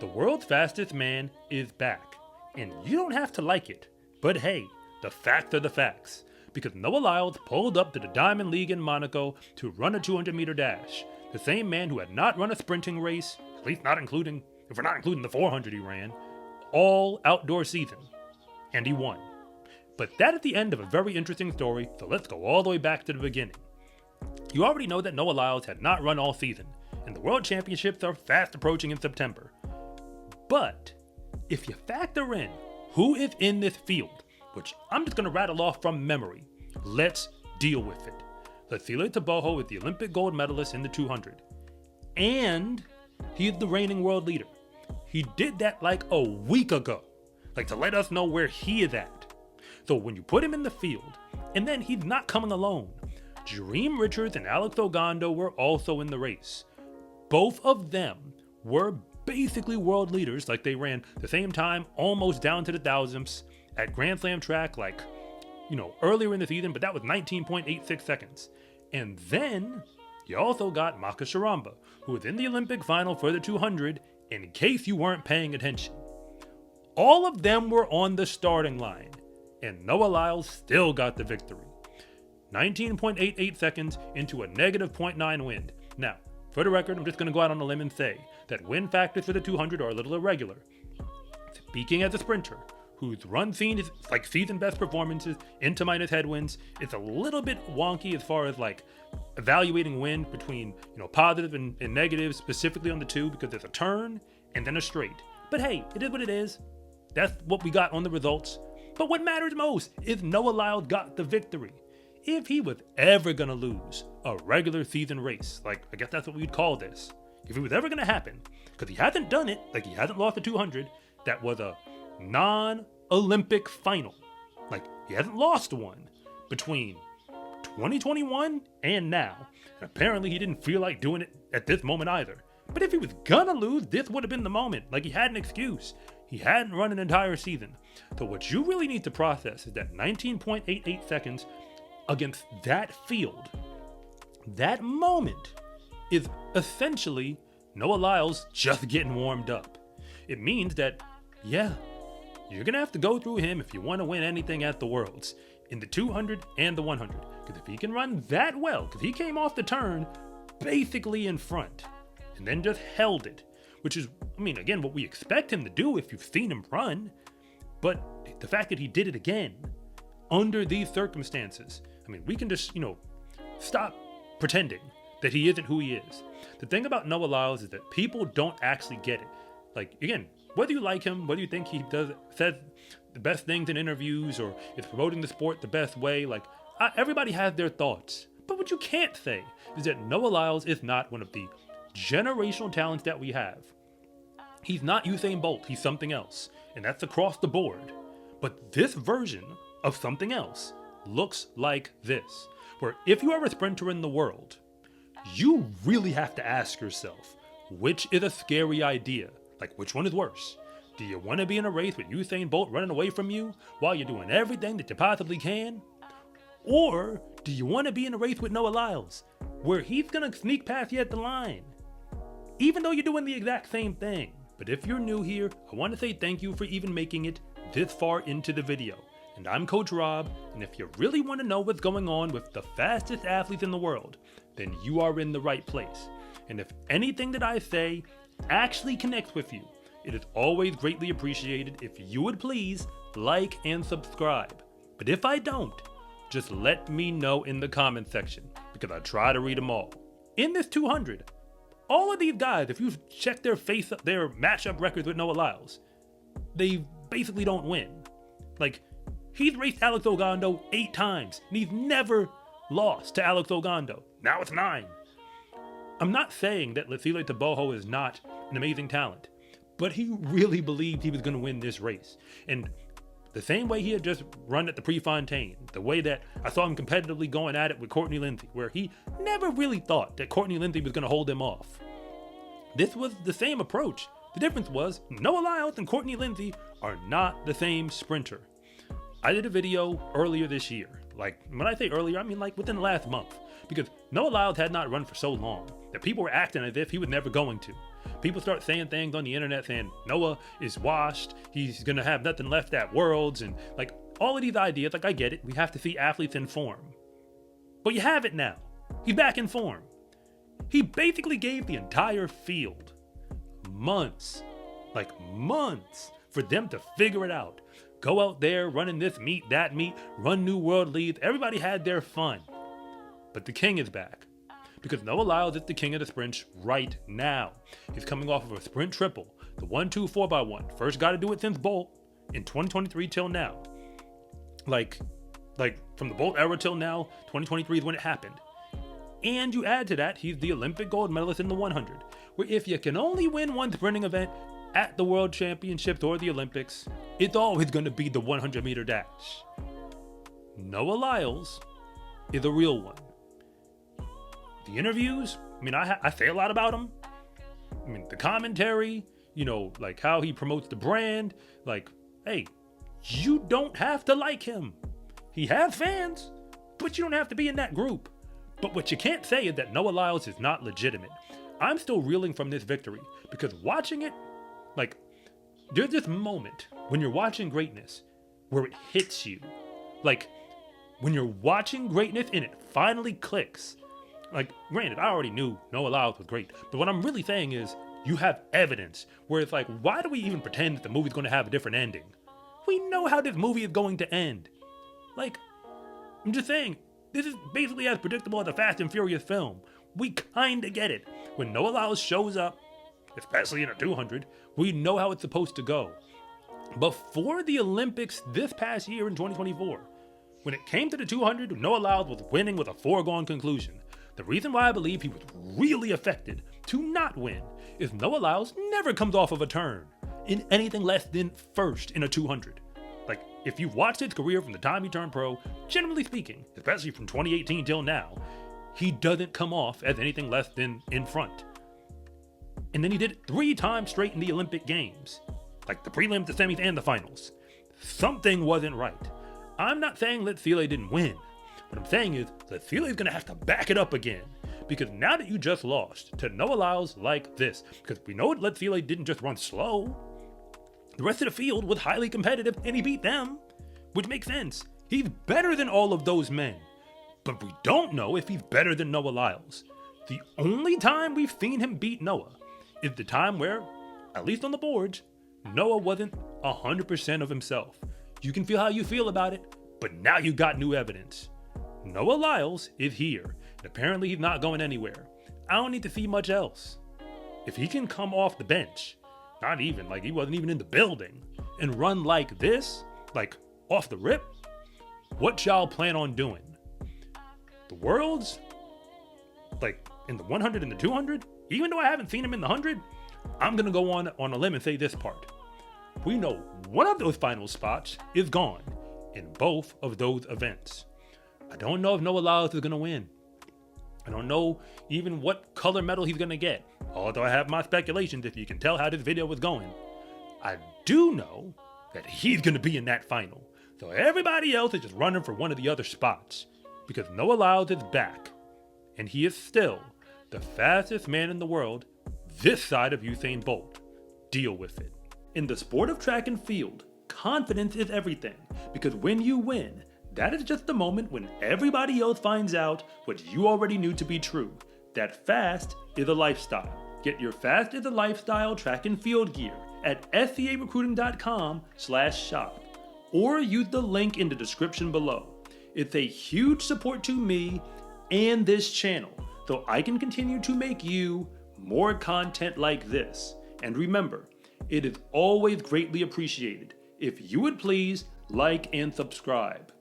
The world's fastest man is back, and you don't have to like it, but hey, the facts are the facts, because Noah Lyles pulled up to the Diamond League in Monaco to run a 200-meter dash, the same man who had not run a sprinting race, at least not including, if we're not including the 400 he ran, all outdoor season, and he won. But that is the end of a very interesting story, so let's go all the way back to the beginning. You already know that Noah Lyles had not run all season, and the World Championships are fast approaching in September. But if you factor in who is in this field, which I'm just going to rattle off from memory, let's deal with it. Letsile Tebogo is the Olympic gold medalist in the 200, and he is the reigning world leader. He did that like a week ago, like to let us know where he is at. So when you put him in the field, and then he's not coming alone. Dream Richards and Alex Ogando were also in the race. Both of them were basically world leaders, like they ran the same time, almost down to the thousandths at Grand Slam track, like, earlier in the season, but that was 19.86 seconds. And then you also got Maka Sharamba, who was in the Olympic final for the 200, in case you weren't paying attention. All of them were on the starting line, and Noah Lyles still got the victory. 19.88 seconds into a negative 0.9 wind. Now, for the record, I'm just going to go out on a limb and say that wind factors for the 200 are a little irregular. Speaking as a sprinter, whose run scene is like season best performances into minus headwinds, it's a little bit wonky as far as like evaluating wind between positive and negative, specifically on the two, because there's a turn and then a straight. But hey, it is what it is. That's what we got on the results. But what matters most is Noah Lyles got the victory. If he was ever going to lose a regular season race, like I guess that's what we'd call this, if it was ever going to happen, because he hasn't done it, like he hasn't lost the 200, that was a non-Olympic final. Like he hasn't lost one between 2021 and now. And apparently he didn't feel like doing it at this moment either. But if he was going to lose, this would have been the moment. Like he had an excuse. He hadn't run an entire season. So what you really need to process is that 19.88 seconds against that field, that moment, is essentially Noah Lyles just getting warmed up. It means that, yeah, you're going to have to go through him if you want to win anything at the Worlds, in the 200 and the 100. Because if he can run that well, because he came off the turn basically in front, and then just held it, which is, again, what we expect him to do if you've seen him run. But the fact that he did it again under these circumstances, we can just, stop pretending that he isn't who he is. The thing about Noah Lyles is that people don't actually get it. Like, again, whether you like him, whether you think he says the best things in interviews or is promoting the sport the best way, everybody has their thoughts. But what you can't say is that Noah Lyles is not one of the generational talents that we have. He's not Usain Bolt, he's something else. And that's across the board. But this version of something else looks like this, where if you are a sprinter in the world, you really have to ask yourself, which is a scary idea? Like, which one is worse? Do you want to be in a race with Usain Bolt running away from you while you're doing everything that you possibly can? Or do you want to be in a race with Noah Lyles, where he's going to sneak past you at the line, even though you're doing the exact same thing? But if you're new here, I want to say thank you for even making it this far into the video. And I'm Coach Rob, and if you really want to know what's going on with the fastest athletes in the world, then you are in the right place. And if anything that I say actually connects with you, it is always greatly appreciated if you would please like and subscribe. But if I don't, just let me know in the comment section, because I try to read them all. In this 200, all of these guys, if you check their matchup records with Noah Lyles, they basically don't win. Like, he's raced Alex Ogando 8 times, and he's never lost to Alex Ogando. Now it's 9. I'm not saying that Letsile Tebogo is not an amazing talent, but he really believed he was going to win this race. And the same way he had just run at the Prefontaine, the way that I saw him competitively going at it with Courtney Lindsay, where he never really thought that Courtney Lindsay was going to hold him off. This was the same approach. The difference was Noah Lyles and Courtney Lindsay are not the same sprinter. I did a video earlier this year. Like, when I say earlier, I mean like within the last month. Because Noah Lyles had not run for so long that people were acting as if he was never going to. People start saying things on the internet saying Noah is washed, he's gonna have nothing left at Worlds, and like all of these ideas, like I get it, we have to see athletes in form. But you have it now. He's back in form. He basically gave the entire field months for them to figure it out. Go out there running this meet, that meet, run new world leads. Everybody had their fun. But the king is back. Because Noah Lyles is the king of the sprints right now. He's coming off of a sprint triple, the 1-2 4x1. First guy to do it since Bolt in 2023 till now. Like from the Bolt era till now, 2023 is when it happened. And you add to that, he's the Olympic gold medalist in the 100, where if you can only win one sprinting event at the World Championships or the Olympics, it's always going to be the 100-meter dash. Noah Lyles is a real one. The interviews, I mean, I say a lot about him. I mean, the commentary, you know, like how he promotes the brand. Like, hey, you don't have to like him. He has fans, but you don't have to be in that group. But what you can't say is that Noah Lyles is not legitimate. I'm still reeling from this victory because watching it, like, there's this moment when you're watching greatness where it hits you. Like, when you're watching greatness and it finally clicks. Like, granted, I already knew Noah Lyles was great, but what I'm really saying is you have evidence where it's like, why do we even pretend that the movie's going to have a different ending? We know how this movie is going to end. Like, I'm just saying, this is basically as predictable as a Fast and Furious film. We kinda get it. When Noah Lyles shows up, especially in a 200, we know how it's supposed to go. Before the Olympics this past year in 2024, when it came to the 200, Noah Lyles was winning with a foregone conclusion. The reason why I believe he was really affected to not win is Noah Lyles never comes off of a turn in anything less than first in a 200. Like, if you've watched his career from the time he turned pro, generally speaking, especially from 2018 till now, he doesn't come off as anything less than in front. And then he did it 3 times straight in the Olympic Games, like the prelims, the semis, and the finals. Something wasn't right. I'm not saying Letsile didn't win. What I'm saying is Letsile is going to have to back it up again. Because now that you just lost to Noah Lyles like this, because we know Letsile didn't just run slow, the rest of the field was highly competitive and he beat them, which makes sense. He's better than all of those men. But we don't know if he's better than Noah Lyles. The only time we've seen him beat Noah is the time where, at least on the boards, Noah wasn't 100% of himself. You can feel how you feel about it, but now you got new evidence. Noah Lyles is here, and apparently he's not going anywhere. I don't need to see much else. If he can come off the bench, not even, like he wasn't even in the building, and run like this, like off the rip, what y'all plan on doing? The Worlds, like in the 100 and the 200, even though I haven't seen him in the 100, I'm going to go on a limb and say this part. We know one of those final spots is gone in both of those events. I don't know if Noah Lyles is going to win. I don't know even what color medal he's going to get, although I have my speculations if you can tell how this video was going. I do know that he's going to be in that final, so everybody else is just running for one of the other spots, because Noah Lyles is back, and he is still the fastest man in the world this side of Usain Bolt. Deal with it. In the sport of track and field, confidence is everything, because when you win, that is just the moment when everybody else finds out what you already knew to be true, that fast is a lifestyle. Get your Fast is a Lifestyle track and field gear at scarecruiting.com/shop or use the link in the description below. It's a huge support to me and this channel, so I can continue to make you more content like this. And remember, it is always greatly appreciated if you would please like and subscribe.